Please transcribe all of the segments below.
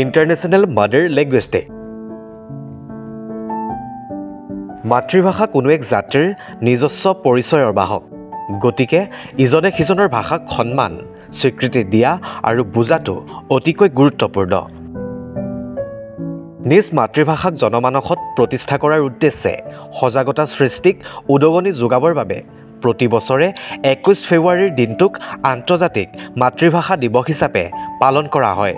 International mother language day. মাতৃভাষা কোনো এক জাতিৰ নিজস্ব পৰিচয়ৰ বাহক। গতিকে ইজনে সিজনৰ ভাষাক সন্মান স্বীকৃতি দিয়া আৰু বুজাটো অতিকৈ গুৰুত্বপূৰ্ণ। নিজ মাতৃভাষাক জনমানসত প্ৰতিষ্ঠা কৰাৰ উদ্দেশ্যে সজাগতা সৃষ্টিক উদগনি যোগাবৰ বাবে প্ৰতি বছৰে 21 ফেব্ৰুৱাৰীৰ দিনটোক আন্তৰ্জাতিক মাতৃভাষা দিৱস হিচাপে পালন কৰা হয়।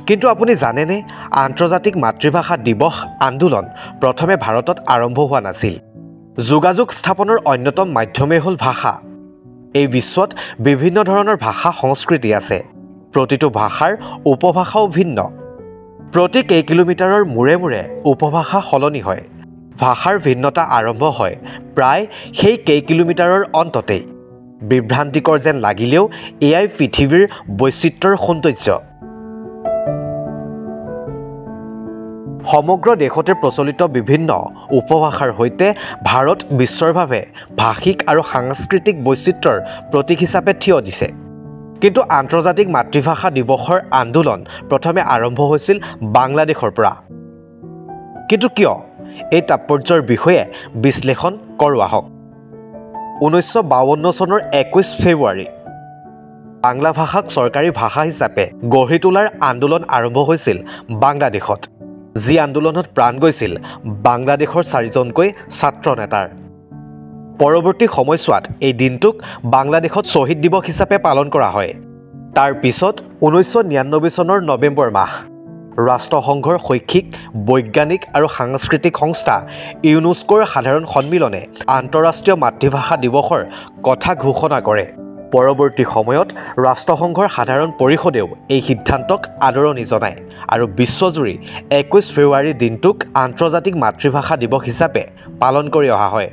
কিন্তু আপুনি জানেনে, আন্তৰ্জাতিক মাতৃভাষা দিৱস আন্দোলন প্ৰথমে ভাৰতত আৰম্ভ হোৱা নাছিল। যোগাযোগ স্থাপনৰ অন্যতম মাধ্যমেই হ'ল ভাষা। এই বিশ্বত বিভিন্ন ধৰণৰ ভাষা সংস্কৃতি আছে। প্ৰতিটো ভাষাৰ উপভাষাও ভিন্ন। প্ৰতি কেইকিলোমিটাৰৰ মূৰে মূৰে উপভাষা সলনি হয়। ভাষাৰ ভিন্নতা আৰম্ভ হয় প্ৰায় সেই কেইকিলোমিটাৰৰ অন্ততেই। বিভ্ৰান্তিকৰ যেন লাগিলেও এয়াই পৃথিৱীৰ বৈচিত্ৰ্যৰ সৌন্দৰ্য। সমগ্ৰ দেশতে প্ৰচলিত বিভিন্ন উপভাষাৰ সৈতে ভাৰত বিশ্বৰ বাবে ভাষিক আৰু সাংস্কৃতিক বৈচিত্ৰ্যৰ প্ৰতীক হিচাপে থিয় দিছে। কিন্তু আন্তৰ্জাতিক মাতৃভাষা দিৱসৰ আন্দোলন প্ৰথমে আৰম্ভ হৈছিল বাংলাদেশৰ পৰা। কিন্তু কিয়? এই তাৎপৰ্যৰ বিষয়ে বিশ্লেষণ কৰোঁ আহক। 1952 চনৰ 21 ফেব্ৰুৱাৰী বাংলা ভাষাক চৰকাৰী ভাষা হিচাপে গঢ়ি তোলাৰ আন্দোলন আৰম্ভ হৈছিল বাংলাদেশত। যি আন্দোলনত প্ৰাণ গৈছিল বাংলাদেশৰ 4জনকৈ ছাত্ৰ নেতাৰ। পৰৱৰ্তী সময়ছোৱাত এই দিনটোক বাংলাদেশত শ্বহীদ দিৱস হিচাপে পালন কৰা হয়। তাৰ পিছত 1999 চনৰ নৱেম্বৰ মাহ ৰাষ্ট্ৰসংঘৰ শৈক্ষিক, বৈজ্ঞানিক আৰু সাংস্কৃতিক সংস্থা ইউনেস্কোৰ সাধাৰণ সন্মিলনে আন্তঃৰাষ্ট্ৰীয় মাতৃভাষা দিৱসৰ কথা ঘোষণা কৰে। পৰৱৰ্তী সময়ত ৰাষ্ট্ৰসংঘৰ সাধাৰণ পৰিষদেও এই সিদ্ধান্তক আদৰণি জনায় আৰু বিশ্বজুৰি 21 ফেব্ৰুৱাৰীৰ দিনটোক আন্তৰ্জাতিক মাতৃভাষা দিৱস হিচাপে পালন কৰি অহা হয়।